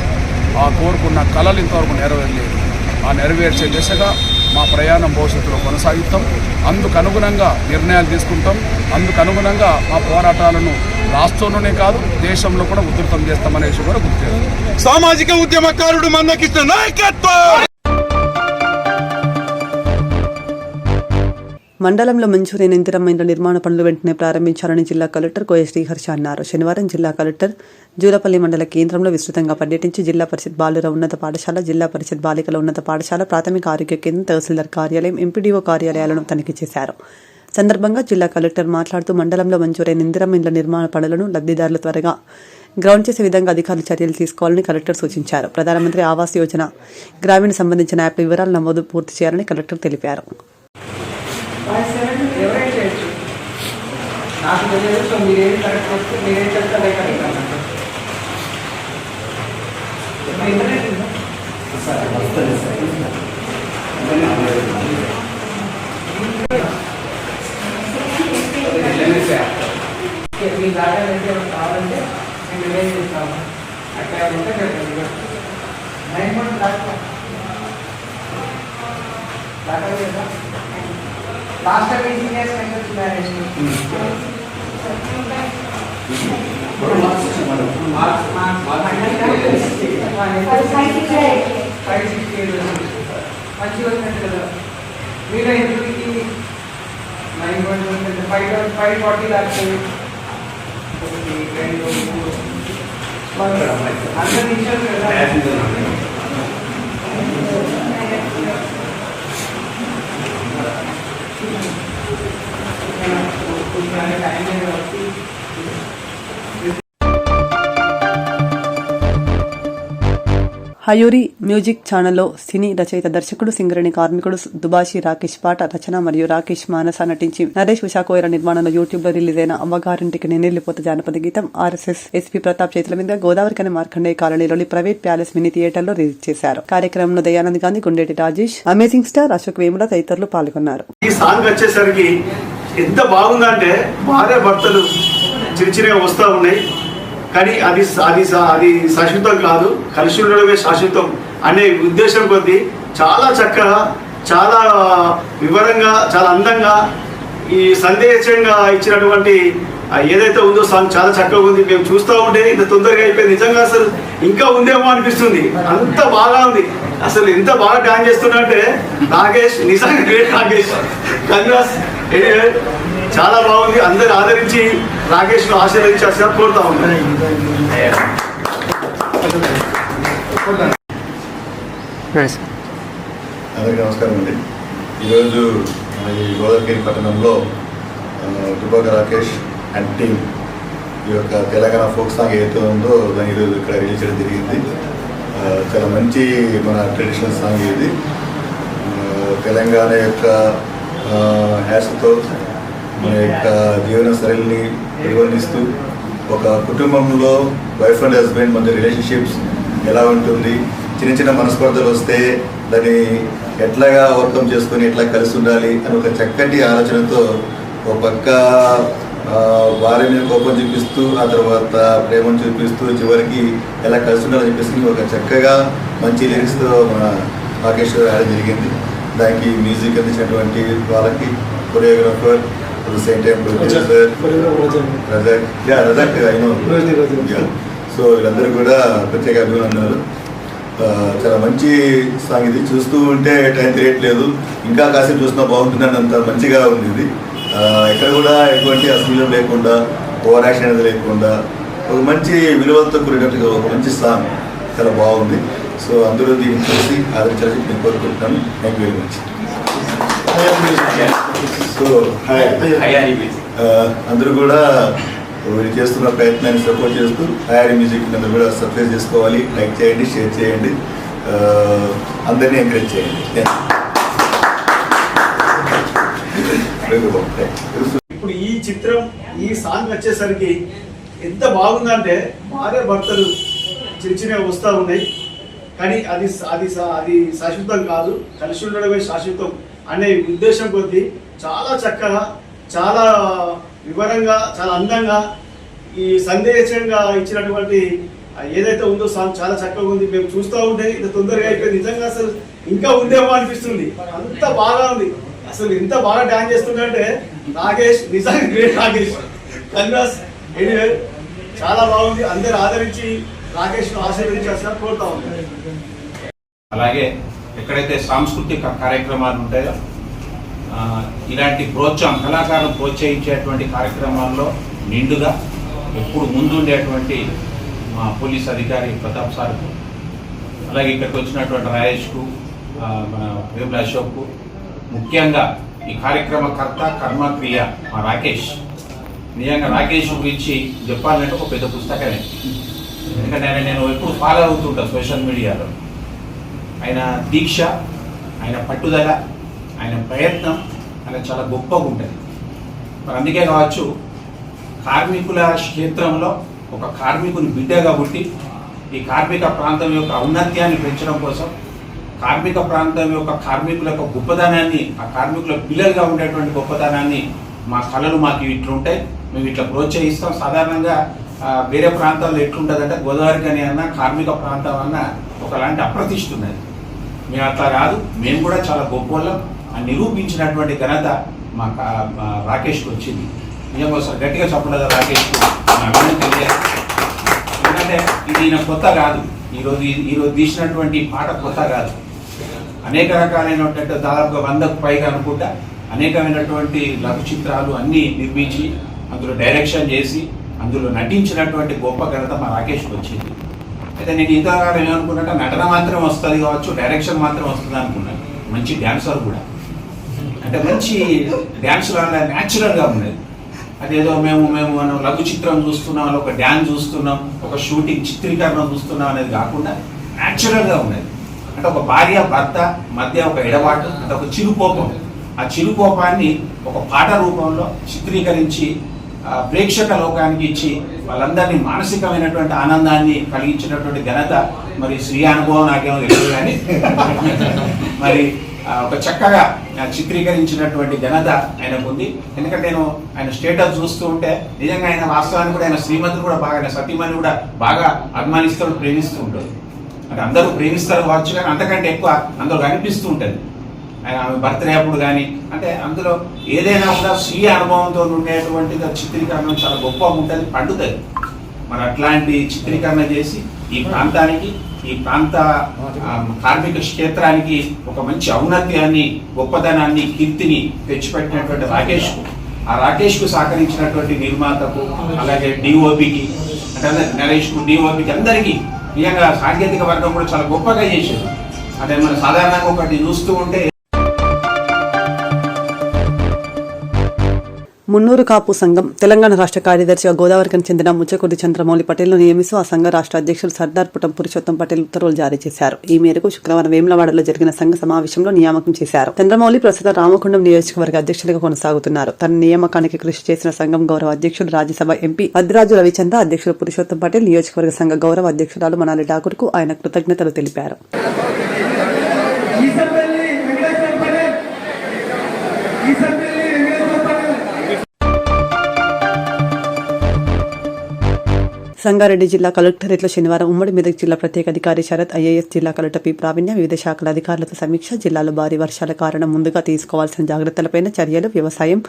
ఆ కోరుకున్న కళలు ఇంతవరకు నెరవేరలేదు. ఆ నెరవేర్చే దిశగా మా ప్రయాణం భవిష్యత్తులో కొనసాగిస్తాం. అందుకు అనుగుణంగా నిర్ణయాలు తీసుకుంటాం. అందుకు అనుగుణంగా మా పోరాటాలను రాష్ట్రంలోనే కాదు దేశంలో కూడా ఉధృతం చేస్తామనే విషయం కూడా గుర్తు చేస్తాం. సామాజిక ఉద్యమకారుడు మందకృష్ణ నాయకత్వం. మండలంలో మంజూరైన ఇందిరమ్మ ఇండ్ల నిర్మాణ పనులు వెంటనే ప్రారంభించాలని జిల్లా కలెక్టర్ కోయ శ్రీహర్ష అన్నారు. శనివారం జిల్లా కలెక్టర్ జూలపల్లి మండల కేంద్రంలో విస్తృతంగా పర్యటించి జిల్లా పరిషత్ బాలుర ఉన్నత పాఠశాల, జిల్లా పరిషత్ బాలికల ఉన్నత పాఠశాల, ప్రాథమిక ఆరోగ్య కేంద్రం, తహసీల్దార్ కార్యాలయం, ఎంపీడీఓ కార్యాలయాలను తనిఖీ చేశారు. సందర్భంగా జిల్లా కలెక్టర్ మాట్లాడుతూ మండలంలో మంజూరైన ఇందిరమ్మ ఇండ్ల నిర్మాణ పనులను లబ్ధిదారులు త్వరగా గ్రౌండ్ చేసే విధంగా అధికారులు చర్యలు తీసుకోవాలని కలెక్టర్ సూచించారు. ప్రధానమంత్రి ఆవాస్ యోజన గ్రామీణ సంబంధించిన యాప్ వివరాల నమోదు పూర్తి చేయాలని కలెక్టర్ తెలిపారు. నాకు తెలియదు. సో మీరేం కరెక్ట్ వస్తే మీరేం చెప్తారే కరెక్ట్ అన్నట్టు. మీ దాకా నుంచి కావాలంటే మేము రిలైజ్ చేస్తాము. అట్లా ఉంటే చెప్పండి. 9 months దాకా లేదా last time seniors mentors marriage మంచిగా వచ్చినట్టు కదా. మీరు ఇంటికి 540 లాక్స్ అందరూ ఇచ్చారు కదా. హయూరి మ్యూజిక్ ఛానల్లో సినీ రచయిత, దర్శకుడు, సింగరేణి కార్మికుడు దుబాషి రాకేష్ పాట రచన మరియు రాకేష్ మానస నటించి నరేష్ ఉషాకోయర నిర్మాణంలో యూట్యూబ్ లో రిలీజ్ అయిన అమ్మగారింటికి నేనెళ్లిపోత జానపద గీతం ఆర్ఎస్ఎస్ ఎస్పీ ప్రతాప్ చేతుల మీద గోదావరికని మార్కండేయ కాలనీలోని ప్రైవేట్ ప్యాలెస్ మినీ థియేటర్ లో రిలీజ్ చేశారు. కార్యక్రమంలో దయానంద్ గాంధీ, గుండేటి రాజేష్, అమేజింగ్ స్టార్ అశోక్ వేముల తదితరులు పాల్గొన్నారు. ఈ సాంగ్ వచ్చేసరికి ఎంత బాగుందంటే భార్య భర్తలు చిన్నగా వస్తూ ఉన్నాయి, కానీ అది అది అది శాశ్వతం కాదు, కలిసి ఉండడమే శాశ్వతం అనే ఉద్దేశం కొద్దీ చాలా చక్కగా, చాలా వివరంగా, చాలా అందంగా ఈ సందేశంగా ఇచ్చినటువంటి ఏదైతే ఉందో సాంగ్ చాలా చక్కగా ఉంది. మేము చూస్తూ ఉంటే ఇంత తొందరగా అయిపోయింది. నిజంగా అసలు ఇంకా ఉందేమో అనిపిస్తుంది, అంత బాగా ఉంది. అసలు ఎంత బాగా డాన్స్ చేస్తున్నట్టే రాకేష్, నిజంగా గ్రేట్ రాకేష్, కంగ్రాస్. చాలా బాగుంది. అందరు ఆదరించి రాకేష్ ను ఆశీర్వదించాల్సిన కోరుతా ఉన్నాను. అందరికీ నమస్కారం అండి. ఈరోజు ఈ గోదావరి పట్టణంలో దుబాక రాకేష్ అండ్ టీమ్ ఈ యొక్క తెలంగాణ ఫోక్ సాంగ్ ఏదైతే ఉందో దాన్ని ఈరోజు ఇక్కడ రిలీజ్ చేయడం జరిగింది. చాలా మంచి మన ట్రెడిషనల్ సాంగ్ ఇది. తెలంగాణ యొక్క హ్యాస్తో మన యొక్క జీవన శైలిని నిర్వర్తిస్తూ ఒక కుటుంబంలో వైఫ్ అండ్ హస్బెండ్ మధ్య రిలేషన్షిప్స్ ఎలా ఉంటుంది, చిన్న చిన్న మనస్పర్ధలు వస్తే దాన్ని ఎట్లాగా ఓవర్కమ్ చేసుకొని ఎట్లా కలిసి ఉండాలి అని ఒక చక్కటి ఆలోచనతో ఒక పక్క వారి మీద కోపం చూపిస్తూ ఆ తర్వాత ప్రేమను చూపిస్తూ చివరికి ఎలా కలిసి ఉండాలని చెప్పేసి ఒక చక్కగా మంచి లిరిక్స్తో మన రాకేష్ గారు ఆడడం జరిగింది. దానికి మ్యూజిక్ అందించినటువంటి వాళ్ళకి choreographer, same time producer Razak అయినో. సో వీళ్ళందరూ కూడా ప్రత్యేక అభినందనలు. చాలా మంచి సాంగ్ ఇది. చూస్తూ ఉంటే టైం తెలియట్లేదు, ఇంకా కాసేపు చూసినా బాగుంటుందని అంత మంచిగా ఉంది ఇది. ఎక్కడ కూడా ఎటువంటి అశ్లీలం లేకుండా, ఓవర్ యాక్షన్ అనేది లేకుండా ఒక మంచి విలువలతో కూడినట్టుగా ఒక మంచి సాంగ్ చాలా బాగుంది. సో అందరూ దీన్ని చూసి ఆదరించాలని నేను కోరుకుంటున్నాను. Thank you very much. So అందరూ కూడా వీళ్ళు చేస్తున్న ప్రయత్నాన్ని సపోర్ట్ చేస్తూ హయారీ మ్యూజిక్ అందరూ కూడా సబ్స్క్రైబ్ చేసుకోవాలి, లైక్ చేయండి, షేర్ చేయండి, అందరినీ ఎంకరేజ్ చేయండి. ఇప్పుడు ఈ చిత్రం, ఈ సాంగ్ వచ్చేసరికి ఎంత బాగుందంటే భార్య భర్తలు చిన్న వస్తూ ఉన్నాయి, కానీ అది అది అది శాశ్వతం కాదు, కలిసి ఉండడమే శాశ్వతం అనే ఉద్దేశం కొద్దీ చాలా చక్కగా, చాలా వివరంగా, చాలా అందంగా ఈ సందేశంగా ఇచ్చినటువంటి ఏదైతే ఉందో సాంగ్ చాలా చక్కగా ఉంది. మేము చూస్తూ ఉంటే ఇంత తొందరగా అయిపోయింది, నిజంగా అసలు ఇంకా ఉందేమో అనిపిస్తుంది, అంత బాగా ఉంది. అసలు ఎంత బాగా డాన్స్ చేస్తుందంటే నాగేష్, నిజంగా గ్రేట్ నాగేష్. కంగ్రాస్. ఎనీవే చాలా బాగుంది. అందరు ఆదరించి నాగేష్ ఆశీర్వదించాల్సిన కోరుతా ఉంది. అలాగే ఎక్కడైతే సాంస్కృతిక కార్యక్రమాలు ఉంటాయో ఇలాంటి కళాకారులు ప్రోత్సహించేటువంటి కార్యక్రమాల్లో నిండుగా ఎప్పుడు ముందుండేటువంటి మా పోలీస్ అధికారి ప్రతాప్ సార్కు, అలాగే ఇక్కడికి వచ్చినటువంటి రాజేష్కు, మన వేముల అశోక్కు, ముఖ్యంగా ఈ కార్యక్రమకర్త కర్మక్రియ మా రాకేష్. నిజంగా రాకేష్ గురించి చెప్పాలంటే ఒక పెద్ద పుస్తకమే. ఎందుకంటే నేను ఎప్పుడు ఫాలో అవుతుంటాను సోషల్ మీడియాలో. ఆయన దీక్ష, ఆయన పట్టుదల, ఆయన ప్రయత్నం ఆయన చాలా గొప్పగా ఉంటుంది. మరి అందుకే కావచ్చు కార్మికుల క్షేత్రంలో ఒక కార్మికుని బిడ్డగా పుట్టి ఈ కార్మిక ప్రాంతం యొక్క ఔన్నత్యాన్ని పెంచడం కోసం, కార్మిక ప్రాంతం యొక్క కార్మికుల యొక్క గొప్పదనాన్ని, ఆ కార్మికుల పిల్లలుగా ఉండేటువంటి గొప్పదనాన్ని మా కళలు మాకు ఇట్లుంటాయి, మేము ఇట్లా ప్రోత్సహిస్తాం. సాధారణంగా వేరే ప్రాంతాల్లో ఎట్లుంటుందంటే గోదావరి కానీ అన్న కార్మిక ప్రాంతం అన్న ఒకలాంటి అప్రతిష్ట ఉన్నది. మేము అట్లా కాదు, మేము కూడా చాలా గొప్ప వాళ్ళం అని నిరూపించినటువంటి ఘనత మా రాకేష్కి వచ్చింది. నిజంగా ఒకసారి గట్టిగా చెప్పలేదు రాకేష్కు తెలియదు. ఎందుకంటే ఇది ఈయన కొత్త కాదు, ఈరోజు తీసినటువంటి పాట కొత్త కాదు. అనేక రకాలైనటువంటి దాదాపుగా 100కు పైగా అనుకుంటా అనేకమైనటువంటి లఘు చిత్రాలు అన్నీ నిర్మించి అందులో డైరెక్షన్ చేసి అందులో నటించినటువంటి గొప్ప ఘనత మా రాకేష్కి వచ్చింది. అయితే నేను ఇంతకాలం ఏమనుకున్నట్టు నటన మాత్రం వస్తుంది కావచ్చు, డైరెక్షన్ మాత్రం వస్తుంది అనుకున్నాను. మంచి డ్యాన్సర్ కూడా, అంటే మంచి డ్యాన్స్ న్యాచురల్గా ఉన్నది. అదేదో మేము మనం లఘు చిత్రం చూస్తున్నాం, ఒక డ్యాన్స్ చూస్తున్నాం, ఒక షూటింగ్ చిత్రీకరణ చూస్తున్నాం అనేది కాకుండా న్యాచురల్గా ఉన్నది. అంటే ఒక భార్య భర్త మధ్య ఒక ఎడబాటు, అంటే ఒక చిరుకోపం, ఆ చిరుకోపాన్ని ఒక పాట రూపంలో చిత్రీకరించి ప్రేక్షక లోకానికి ఇచ్చి వాళ్ళందరినీ మానసికమైనటువంటి ఆనందాన్ని కలిగించినటువంటి ఘనత మరి శ్రీ అనుభవం నాకేమో తెలియదు, కానీ మరి ఒక చక్కగా చిత్రీకరించినటువంటి ఘనత ఆయనకు ఉంది. ఎందుకంటే నేను ఆయన స్టేటస్ చూస్తూ ఉంటే నిజంగా ఆయన వాస్తవానికి కూడా ఆయన శ్రీమతిని కూడా బాగా, ఆయన సతీమణి కూడా బాగా అభిమానిస్తూ ప్రేమిస్తూ ఉంటుంది. అంటే అందరూ ప్రేమిస్తారు కావచ్చు, కానీ అంతకంటే ఎక్కువ అందరూ కనిపిస్తూ ఉంటుంది. ఆమె బర్త్డే అప్పుడు కానీ, అంటే అందులో ఏదైనా కూడా స్వీయ అనుభవంతో ఉండేటువంటి చిత్రీకరణ చాలా గొప్పగా ఉంటుంది, పండుతుంది. మరి అట్లాంటి చిత్రీకరణ చేసి ఈ ప్రాంతానికి, ఈ ప్రాంత కార్మిక క్షేత్రానికి ఒక మంచి ఔన్నత్యాన్ని, గొప్పతనాన్ని, కీర్తిని తెచ్చిపెట్టినటువంటి రాకేష్కు, ఆ రాకేష్కు సహకరించినటువంటి నిర్మాతకు, అలాగే డిఓపికి, అంటే నరేష్కు, డిఓపికి అందరికీ నిజంగా సాంకేతిక వర్గం కూడా చాలా గొప్పగా చేసేది. అంటే మనం సాధారణంగా ఒకటి చూస్తూ ఉంటే మున్నూరు కాపు సంఘం తెలంగాణ రాష్ట్ర కార్యదర్శిగా గోదావరికి చెందిన ముచ్చకుడి చంద్రమౌళి పటేల్ను నియమిస్తూ ఆ సంఘ రాష్ట్ర అధ్యక్షులు సర్దార్ పుటం పురుషోత్తం పటేల్ ఉత్తర్వులు జారీ చేశారు. ఈ మేరకు శుక్రవారం వేములవాడలో జరిగిన సంఘ సమావేశంలో నియామకం చేశారు. చంద్రమౌళి ప్రస్తుతం రామగుండం నియోజకవర్గ అధ్యక్షులుగా కొనసాగుతున్నారు. తన నియామకానికి కృషి చేసిన సంఘం గౌరవ అధ్యక్షులు రాజ్యసభ ఎంపీ అద్దిరాజు రవిచంద్ర, అధ్యక్షులు పురుషోత్తం పటేల్, నియోజకవర్గ సంఘ గౌరవ అధ్యక్షురాలు మనాలి ఠాకూర్ కు ఆయన కృతజ్ఞతలు తెలిపారు. సంగారెడ్డి జిల్లా కలెక్టరేట్లో శనివారం ఉమ్మడి మెదక్ జిల్లా ప్రత్యేక అధికారి శరత్, ఐఏఎస్ జిల్లా కలెక్టర్ పి ప్రావీణ్య, వివిధ శాఖల అధికారులతో సమీక్ష. జిల్లాలో భారీ వర్షాల కారణం ముందుగా తీసుకోవాల్సిన జాగ్రత్తలపై చర్యలు, వ్యవసాయం,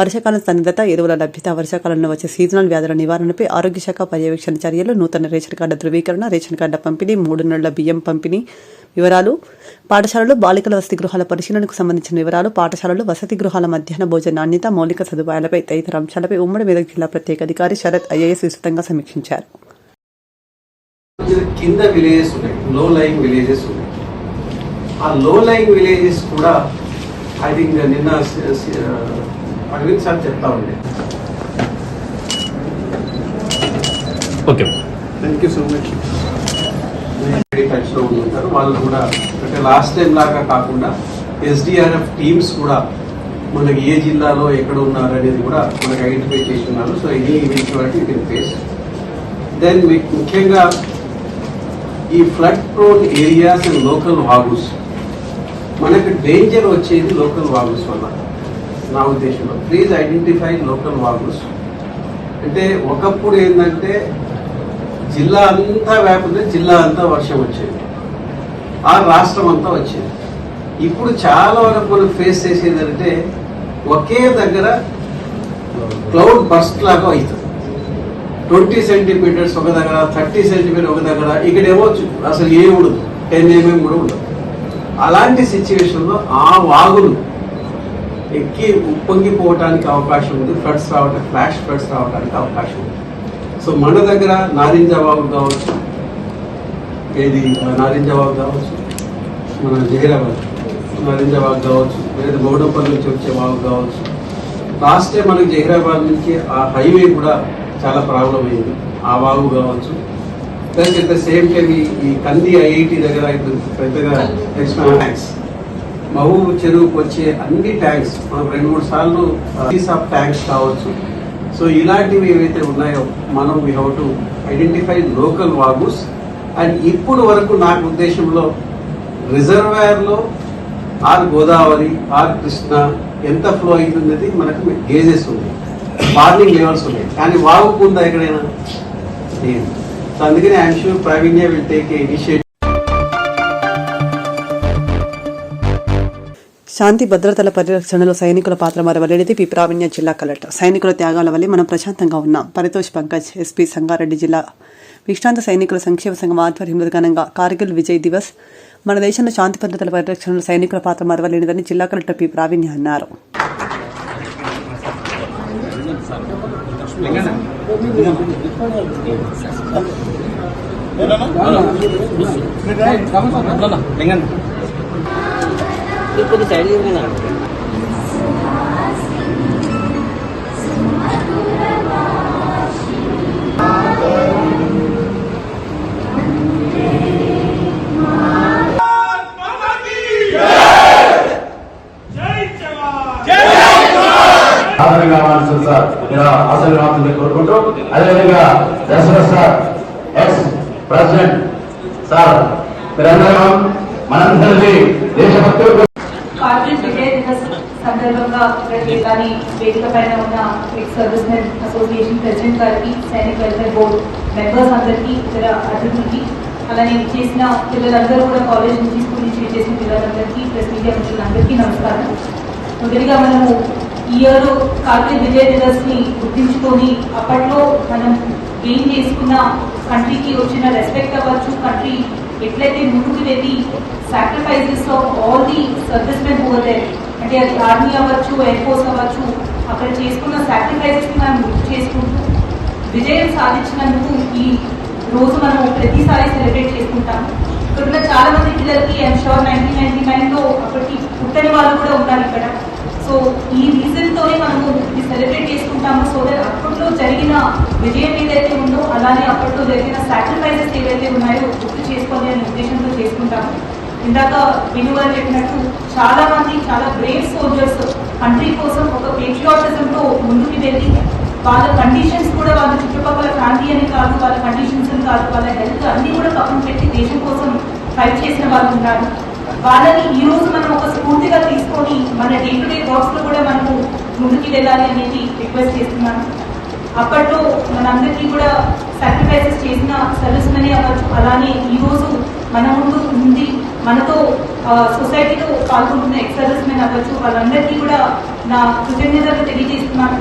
వర్షాకాలం సన్నద్ధత, ఎరువుల లభ్యత, వర్షాకాలంలో వచ్చే సీజనల్ వ్యాధుల నివారణపై ఆరోగ్య శాఖ పర్యవేక్షణ చర్యలు, నూతన రేషన్ కార్డు ధృవీకరణ, రేషన్ కార్డు పంపిణీ, 3 నెలల బియ్యం పంపిణీ వివరాలు, పాఠశాలలు బాలికల వసతి గృహాల పరిశీలనకు సంబంధించిన వివరాలు, పాఠశాలలు వసతి గృహాల మధ్యాహ్న భోజన నాణ్యత, మౌలిక సదుపాయాలపై తదితర అంశాలపై ఉమ్మడి మెదక్ జిల్లా ప్రత్యేక అధికారి శరత్, ఐఏఎస్ విస్తృతంగా సమీక్షించారు. కింద విలేజెస్ ఉన్నాయి, లో లయింగ్ విలేజెస్ ఉన్నాయి. ఆ లో లయింగ్ విలేజెస్ కూడా ఐ థింక్ నిన్న అరవింద్ సార్ చెప్తా ఉండే. Okay, thank you so much. టచ్లో ఉంటారు వాళ్ళు కూడా, అంటే లాస్ట్ టైం లాగా కాకుండా SDRF టీమ్స్ కూడా మనకి ఏ జిల్లాలో ఎక్కడ ఉన్నారు అనేది కూడా మనకి ఐడెంటిఫై చేసి ఉన్నారు. So any eventuality can face. Then ముఖ్యంగా ఈ flood prone areas and local వాగుస్, మనకు డేంజర్ వచ్చేది లోకల్ వాగుస్ వల్ల. నా ఉద్దేశంలో ప్లీజ్ ఐడెంటిఫై లోకల్ వాగుస్. అంటే ఒకప్పుడు ఏంటంటే జిల్లా అంతా వ్యాపితే జిల్లా అంతా వర్షం వచ్చేది, ఆ రాష్ట్రం అంతా వచ్చేది. ఇప్పుడు చాలా వరకు మనం ఫేస్ చేసేది అంటే ఒకే దగ్గర క్లౌడ్ బర్స్ట్ లాగా అవుతుంది. 20 సెంటీమీటర్స్ ఒక దగ్గర, 30 సెంటీమీటర్ ఒక దగ్గర, ఇక్కడేమో అసలు ఏ ఉండదు, 10 mm కూడా ఉండదు. అలాంటి సిచ్యువేషన్లో ఆ వాగులు ఎక్కి ఉప్పొంగిపోవటానికి అవకాశం ఉంది, ఫ్లడ్స్ రావడానికి, ఫ్లాష్ ఫ్లడ్స్ రావడానికి అవకాశం ఉంది. సో మన దగ్గర నారింజ వాగు కావచ్చు, ఏది నారింజ వాగు కావచ్చు, మన జహీరాబాద్ నారింజ వాగు కావచ్చు, లేదా గౌడంపల్లి నుంచి వచ్చే వాగు కావచ్చు. లాస్ట్ టైం మనకి జహీరాబాద్ నుంచి ఆ హైవే కూడా చాలా ప్రాబ్లం అయింది, ఆ వాగు కావచ్చు. Plus at the same time ఈ కంది IIT దగ్గర ఇప్పుడు పెద్దగా ట్యాంక్స్, మహబూబ్ చెరువుకు వచ్చే అన్ని ట్యాంక్స్ మనం 2-3 సార్లు ట్యాంక్స్ కావచ్చు. సో ఇలాంటివి ఏవైతే ఉన్నాయో మనం we have to identify local వాగుస్. అండ్ ఇప్పుడు వరకు నాకు ఉద్దేశంలో రిజర్వాయర్లో ఆర్ గోదావరి ఆర్ కృష్ణ ఎంత ఫ్లో అవుతుంది మనకు గేజెస్ ఉన్నాయి, వార్నింగ్ లెవెల్స్ ఉన్నాయి, కానీ వాగుకుందా ఎక్కడైనా లేదు. సో అందుకని I'm sure Praveenya will take a initiative. శాంతి భద్రతల పరిరక్షణలో సైనికుల పాత్ర మరవలేనిది పి ప్రావీణ్య, జిల్లా కలెక్టర్. సైనికుల త్యాగాల వల్లే మనం ప్రశాంతంగా ఉన్నాం. పరితోష్ పంకజ్, ఎస్పీ, సంగారెడ్డి జిల్లా విశ్రాంత సైనికుల సంక్షేమ సంఘం ఆధ్వర్యంలో ఘనంగా కార్గిల్ విజయ్ దివస్. మన దేశంలో శాంతి భద్రతల పరిరక్షణలో సైనికుల పాత్ర మరవలేనిదని జిల్లా కలెక్టర్ పి ప్రావీణ్య అన్నారు. కోరుకుంటూ అదేవిధంగా సార్, ఎక్స్ ప్రెసిడెంట్ సార్, మీరందరూ మనందరినీ దేశభక్తులు కార్గిల్ విజయ్ దివస్ సందర్భంగా ప్రతి వేదిక పైన ఉన్న ex service men association president గారికి, సైనిక వెల్ఫేర్ బోర్డు మెంబర్స్ అందరికీ, ఇతర అతిథులకి, అలానే చేసిన పిల్లలందరూ కూడా కాలేజ్ నుంచి, స్కూల్ నుంచి చేసిన పిల్లలందరికీ, ప్రెస్ మీడియా మిత్రులందరికీ నమస్కారం. మొదటిగా మనము ఈ ఇయర్ కార్గిల్ విజయ్ దివస్ ని గుర్తించుకొని అప్పట్లో మనం గెయిన్ చేసుకున్న కంట్రీకి వచ్చిన రెస్పెక్ట్ అవ్వచ్చు, కంట్రీ ఎట్లయితే ముందుకు వెళ్ళి sacrifices of all the service men హోదే, అంటే అది ఆర్మీ అవ్వచ్చు, ఎయిర్ ఫోర్స్ అవ్వచ్చు, అక్కడ చేసుకున్న సాక్రిఫైసెస్ మనం గుర్తు చేసుకుంటూ విజయం సాధించినందుకు ఈ రోజు మనం ప్రతిసారి సెలబ్రేట్ చేసుకుంటాము. ఇక్కడ ఉన్న చాలా మంది పిల్లలకి ఐఎమ్ షూర్ 1999లో అప్పటికి పుట్టని వాళ్ళు కూడా ఉన్నారు ఇక్కడ. సో ఈ రీజన్ తోనే మనము ఇది సెలబ్రేట్ చేసుకుంటాము. సో దట్ అప్పట్లో జరిగిన విజయం ఏదైతే ఉందో అలానే అప్పట్లో జరిగిన సాక్రిఫైసెస్ ఏవైతే ఉన్నాయో గుర్తు చేసుకోవాలి అనే ఉద్దేశంతో చేసుకుంటాము. ఇందాక వినుగారు చెప్పినట్టు చాలా మంది చాలా బ్రేవ్ సోల్జర్స్ కంట్రీ కోసం ఒక పేట్రియాటిజంతో ముందుకు వెళ్ళి వాళ్ళ కండిషన్స్ కూడా, వాళ్ళ చుట్టుపక్కల ఫ్యామిలీ అని కాదు, వాళ్ళ కండిషన్స్ అని కాదు, వాళ్ళ హెల్త్ అన్ని కూడా పక్కన పెట్టి దేశం కోసం ఫైట్ చేసిన వాళ్ళు ఉన్నారు. వాళ్ళని ఈ రోజు మనం ఒక స్ఫూర్తిగా తీసుకొని మన డే టు డే వర్క్స్ లో కూడా మనము ముందుకు వెళ్ళాలి అనేది రిక్వెస్ట్ చేస్తున్నాను. అప్పట్లో మనందరికీ కూడా సాక్రిఫైసెస్ చేసిన సర్వీస్ మెనే అవ్వచ్చు, అలానే ఈరోజు మన ముందు ఉంది మనతో సొసైటీలో పాల్గొంటున్న ఎక్స్ సర్వీస్ మెన్ అవ్వచ్చు, వాళ్ళందరికీ కూడా నా కృతజ్ఞతలు తెలియజేస్తున్నాను.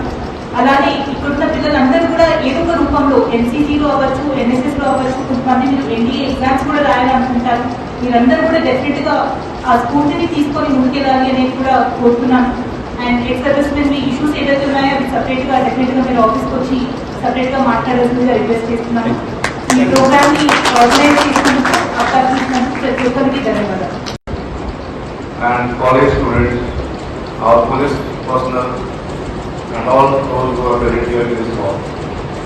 అలానే ఇక్కడున్న పిల్లలందరూ కూడా ఏదో ఒక రూపంలో ఎన్సీసీలో అవ్వచ్చు, ఎన్ఎస్ఎస్లో అవ్వచ్చు, కొంతమంది మీరు ఎన్డీఏ ఎగ్జామ్స్ కూడా రాయాలనుకుంటారు. మీరందరూ కూడా డెఫినెట్గా ఆ స్ఫూర్తిని తీసుకొని ముందుకెళ్ళాలి అనేది కూడా కోరుతున్నాను. And ex service men me issues ఏదైతే ఉన్నాయో అవి సపరేట్గా డెఫినెట్గా మీరు ఆఫీస్కి వచ్చి సపరేట్గా మాట్లాడాల్సిందిగా రిక్వెస్ట్ చేస్తున్నాను. ఈ ప్రోగ్రామ్ని ఆర్గనైజ్ చేసినందుకు అవకాశం ఇచ్చినందుకు ప్రతి ఒక్కరికి ధన్యవాదాలు. And college students, our police personnel, and all those who are present here in this hall.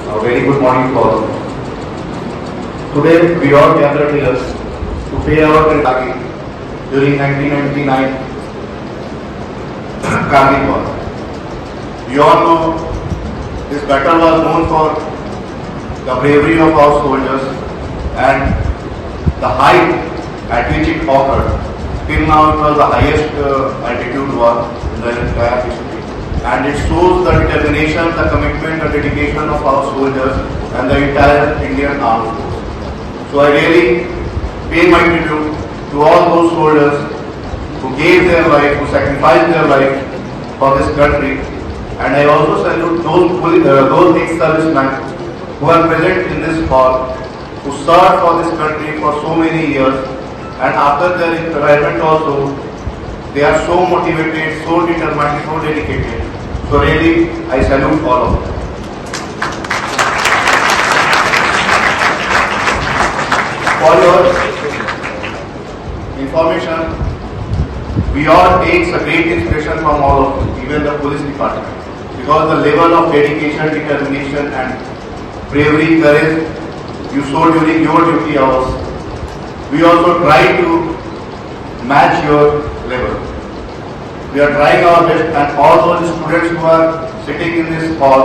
A very good morning to all of you. Today we all gathered here to pay our gratitude during 1999 Kargil War. We all know this battle was known for the bravery of our soldiers and the height at which it occurred. Till now it was the highest altitude war in the entire history. And it shows the determination, the commitment, the dedication of our soldiers and the entire Indian armed force. So I really pay my tribute to all those soldiers who gave their life, who sacrificed their life for this country. And I also salute those ex-servicemen who are present in this hall, who served for this country for so many years, and after their retirement also, they are so motivated, so determined, so dedicated. So really, I salute all of them. For your information, we all take a great inspiration from all of you, even the police department, because the level of dedication, determination and bravery, courage you show during your duty hours, we also try to match your level. We are trying our best, and all those students who are sitting in this hall,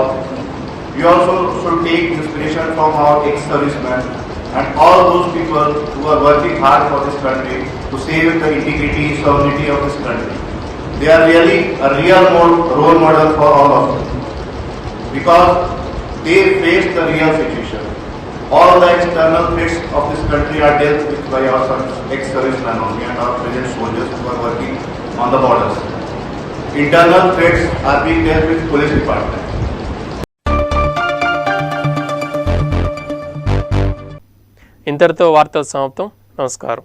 we also should take inspiration from our ex-servicemen and all those people who are working hard for this country to save the integrity, sovereignty of this country. They are really a real role model for all of us, because they face the real situation. All the external threats of this country are dealt with by our ex-servicemen only and our present soldiers who are working on the borders. Internal threats are being dealt with police department. ఇంతటితో వార్తలు సమాప్తం. నమస్కారం.